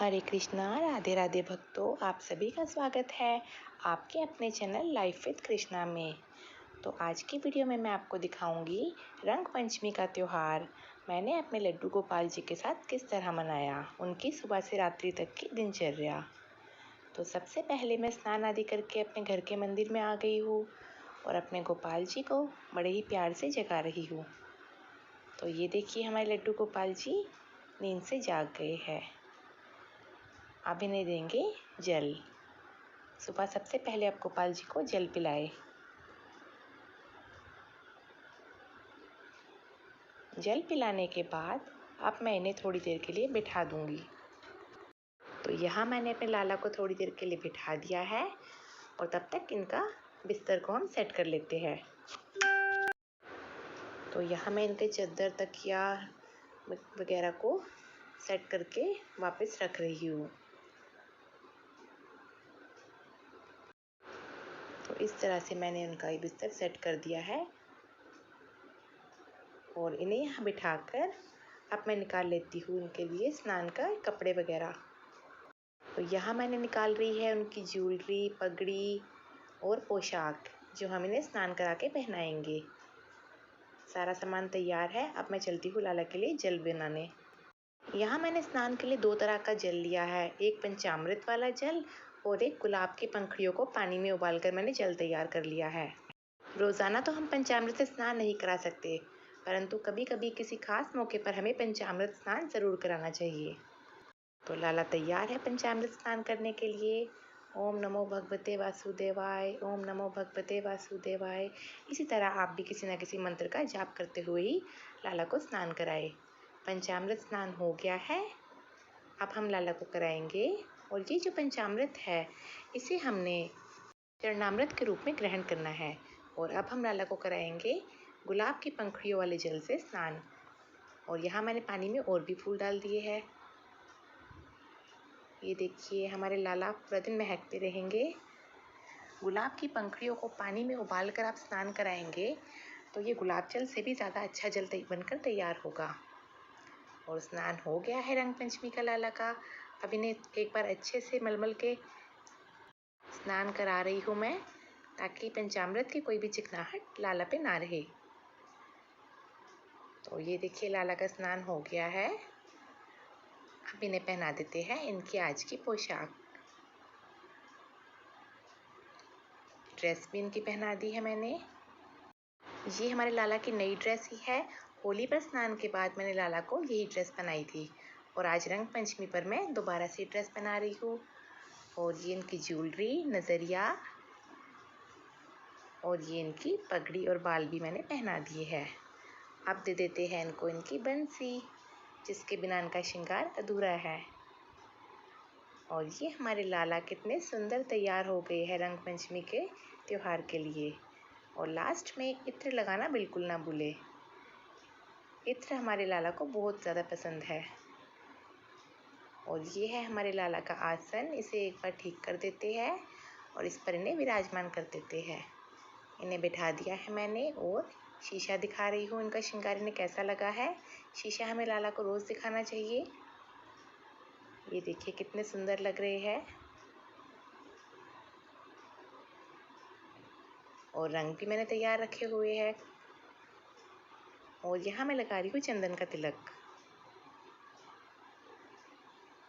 हरे कृष्णा, राधे राधे भक्तों, आप सभी का स्वागत है आपके अपने चैनल लाइफ विद कृष्णा में। तो आज की वीडियो में मैं आपको दिखाऊंगी रंग पंचमी का त्यौहार मैंने अपने लड्डू गोपाल जी के साथ किस तरह मनाया, उनकी सुबह से रात्रि तक की दिनचर्या। तो सबसे पहले मैं स्नान आदि करके अपने घर के मंदिर में आ गई हूँ और अपने गोपाल जी को बड़े ही प्यार से जगा रही हूँ। तो ये देखिए, हमारे लड्डू गोपाल जी नींद से जाग गए हैं। अब इन्हें देंगे जल। सुबह सबसे पहले आप गोपाल जी को जल पिलाए। जल पिलाने के बाद अब मैं इन्हें थोड़ी देर के लिए बिठा दूंगी। तो यहाँ मैंने अपने लाला को थोड़ी देर के लिए बिठा दिया है और तब तक इनका बिस्तर को हम सेट कर लेते हैं। तो यहाँ मैं इनके चद्दर तकिया वगैरह को सेट करके वापस रख रही हूँ। तो इस तरह से मैंने उनका ये बिस्तर सेट कर दिया है और इन्हें यहाँ बिठाकर अब मैं निकाल लेती हूँ इनके लिए स्नान का कपड़े वगैरह। तो यहाँ मैंने निकाल रही है उनकी ज्वेलरी, पगड़ी और पोशाक जो हम इन्हें स्नान करा के पहनाएंगे। सारा सामान तैयार है। अब मैं चलती हूँ लाला के लिए जल बनाने। यहाँ मैंने स्नान के लिए दो तरह का जल लिया है, एक पंचामृत वाला जल और एक गुलाब की पंखुड़ियों को पानी में उबालकर मैंने जल तैयार कर लिया है। रोज़ाना तो हम पंचामृत से स्नान नहीं करा सकते, परंतु कभी कभी किसी खास मौके पर हमें पंचामृत स्नान ज़रूर कराना चाहिए। तो लाला तैयार है पंचामृत स्नान करने के लिए। ओम नमो भगवते वासुदेवाय, ओम नमो भगवते वासुदेवाय। इसी तरह आप भी किसी न किसी मंत्र का जाप करते हुए ही लाला को स्नान कराए। पंचामृत स्नान हो गया है। अब हम लाला को कराएंगे और ये जो पंचामृत है इसे हमने चरणामृत के रूप में ग्रहण करना है। और अब हम लाला को कराएंगे गुलाब की पंखुड़ियों वाले जल से स्नान। और यहाँ मैंने पानी में और भी फूल डाल दिए हैं। ये देखिए, हमारे लाला पूरा दिन महकते रहेंगे। गुलाब की पंखुड़ियों को पानी में उबाल कर आप स्नान कराएंगे तो ये गुलाब जल से भी ज़्यादा अच्छा जल बनकर तैयार होगा। और स्नान हो गया है रंग पंचमी का लाला का। अब इन्हें एक बार अच्छे से मलमल के स्नान करा रही हूँ मैं, ताकि पंचामृत की कोई भी चिकनाहट लाला पे ना रहे। तो ये देखिए, लाला का स्नान हो गया है। अब इन्हें पहना देते हैं इनकी आज की पोशाक। ड्रेस भी इनकी पहना दी है मैंने। ये हमारे लाला की नई ड्रेस ही है। होली पर स्नान के बाद मैंने लाला को यही ड्रेस पहनाई थी और आज रंग पंचमी पर मैं दोबारा से ड्रेस पहना रही हूँ। और ये इनकी ज्वेलरी, नज़रिया और ये इनकी पगड़ी और बाल भी मैंने पहना दिए है। अब दे देते हैं इनको इनकी बंसी, जिसके बिना इनका श्रृंगार अधूरा है। और ये हमारे लाला कितने सुंदर तैयार हो गए हैं रंग पंचमी के त्यौहार के लिए। और लास्ट में इत्र लगाना बिल्कुल ना भूले। इत्र हमारे लाला को बहुत ज़्यादा पसंद है। और ये है हमारे लाला का आसन। इसे एक बार ठीक कर देते हैं और इस पर इन्हें विराजमान कर देते हैं। इन्हें बिठा दिया है मैंने और शीशा दिखा रही हूँ इनका श्रृंगार इन्हें कैसा लगा है। शीशा हमें लाला को रोज़ दिखाना चाहिए। ये देखिए कितने सुंदर लग रहे हैं। और रंग भी मैंने तैयार रखे हुए हैं। और यहाँ मैं लगा रही हूँ चंदन का तिलक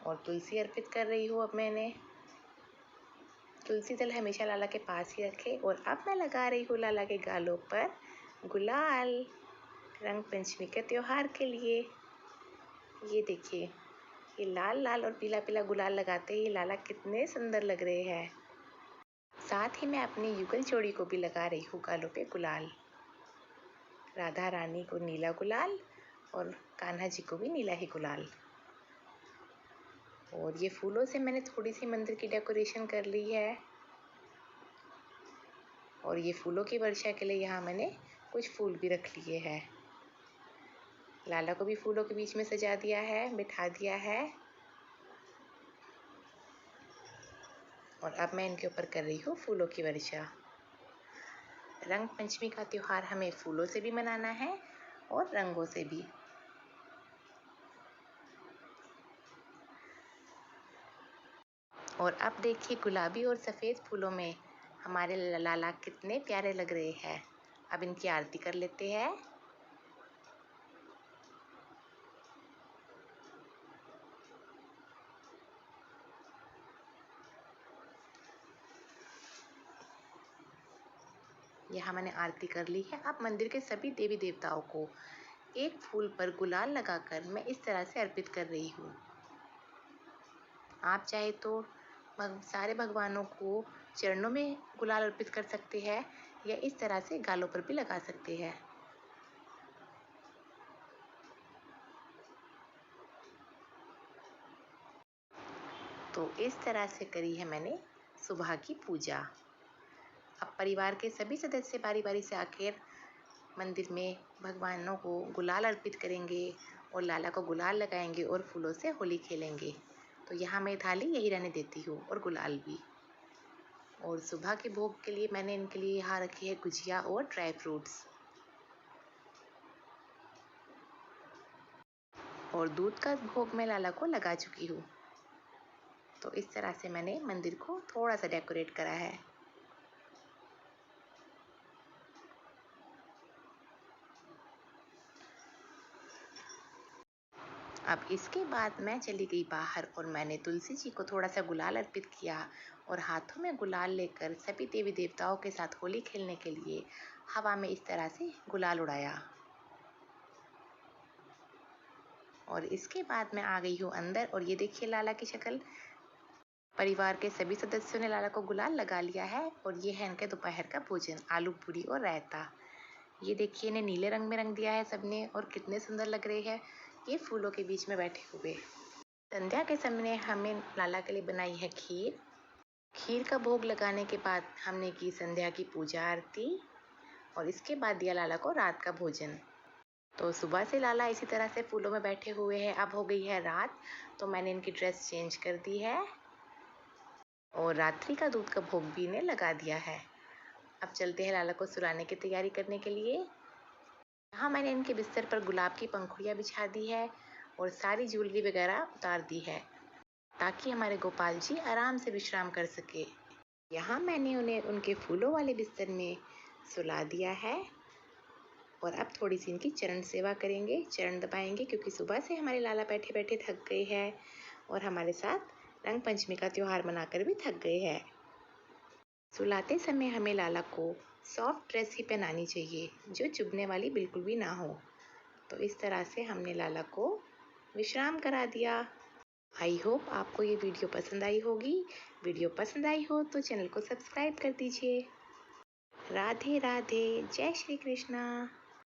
और तुलसी अर्पित कर रही हूँ। अब मैंने तुलसी दल हमेशा लाला के पास ही रखे। और अब मैं लगा रही हूँ लाला के गालों पर गुलाल रंग पंचमी के त्यौहार के लिए। ये देखिए, ये लाल लाल और पीला पीला गुलाल लगाते ही लाला कितने सुंदर लग रहे हैं। साथ ही मैं अपनी युगल जोड़ी को भी लगा रही हूँ गालों पे गुलाल। राधा रानी को नीला गुलाल और कान्हा जी को भी नीला ही गुलाल। और ये फूलों से मैंने थोड़ी सी मंदिर की डेकोरेशन कर ली है। और ये फूलों की वर्षा के लिए यहाँ मैंने कुछ फूल भी रख लिए हैं। लाला को भी फूलों के बीच में सजा दिया है, बिठा दिया है। और अब मैं इनके ऊपर कर रही हूँ फूलों की वर्षा। रंग पंचमी का त्यौहार हमें फूलों से भी मनाना है और रंगों से भी। और अब देखिए गुलाबी और सफ़ेद फूलों में हमारे लाला कितने प्यारे लग रहे हैं। अब इनकी आरती कर लेते हैं। यहाँ मैंने आरती कर ली है। अब मंदिर के सभी देवी देवताओं को एक फूल पर गुलाल लगाकर मैं इस तरह से अर्पित कर रही हूँ। आप चाहे तो सारे भगवानों को चरणों में गुलाल अर्पित कर सकते हैं या इस तरह से गालों पर भी लगा सकते हैं। तो इस तरह से करी है मैंने सुबह की पूजा। अब परिवार के सभी सदस्य बारी बारी से आकर मंदिर में भगवानों को गुलाल अर्पित करेंगे और लाला को गुलाल लगाएंगे और फूलों से होली खेलेंगे। तो यहाँ मैं थाली यही रहने देती हूँ और गुलाल भी। और सुबह के भोग के लिए मैंने इनके लिए यहाँ रखी है गुजिया और ड्राई फ्रूट्स। और दूध का भोग मैं लाला को लगा चुकी हूँ। तो इस तरह से मैंने मंदिर को थोड़ा सा डेकोरेट करा है। अब इसके बाद मैं चली गई बाहर और मैंने तुलसी जी को थोड़ा सा गुलाल अर्पित किया और हाथों में गुलाल लेकर सभी देवी देवताओं के साथ होली खेलने के लिए हवा में इस तरह से गुलाल उड़ाया। और इसके बाद मैं आ गई हूँ अंदर और ये देखिए लाला की शक्ल। परिवार के सभी सदस्यों ने लाला को गुलाल लगा लिया है और ये है इनका दोपहर का भोजन, आलू पूरी और रायता। ये देखिए इन्हें नीले रंग में रंग दिया है सबने और कितने सुंदर लग रहे हैं ये फूलों के बीच में बैठे हुए। संध्या के समय हमें लाला के लिए बनाई है खीर। खीर का भोग लगाने के बाद हमने की संध्या की पूजा आरती और इसके बाद दिया लाला को रात का भोजन। तो सुबह से लाला इसी तरह से फूलों में बैठे हुए हैं। अब हो गई है रात तो मैंने इनकी ड्रेस चेंज कर दी है और रात्रि का दूध का भोग भी इन्हें लगा दिया है। अब चलते हैं लाला को सुलाने की तैयारी करने के लिए। यहाँ मैंने इनके बिस्तर पर गुलाब की पंखुड़ियाँ बिछा दी है और सारी ज्वेलरी वगैरह उतार दी है ताकि हमारे गोपाल जी आराम से विश्राम कर सके। यहाँ मैंने उन्हें उनके फूलों वाले बिस्तर में सुला दिया है और अब थोड़ी सी इनकी चरण सेवा करेंगे, चरण दबाएंगे क्योंकि सुबह से हमारे लाला बैठे बैठे थक गए हैं और हमारे साथ रंग पंचमी का त्योहार मनाकर भी थक गए हैं। सुलाते समय हमें लाला को सॉफ्ट ड्रेस ही पहनानी चाहिए जो चुभने वाली बिल्कुल भी ना हो। तो इस तरह से हमने लाला को विश्राम करा दिया। आई होप आपको ये वीडियो पसंद आई होगी। वीडियो पसंद आई हो तो चैनल को सब्सक्राइब कर दीजिए। राधे राधे, जय श्री कृष्णा।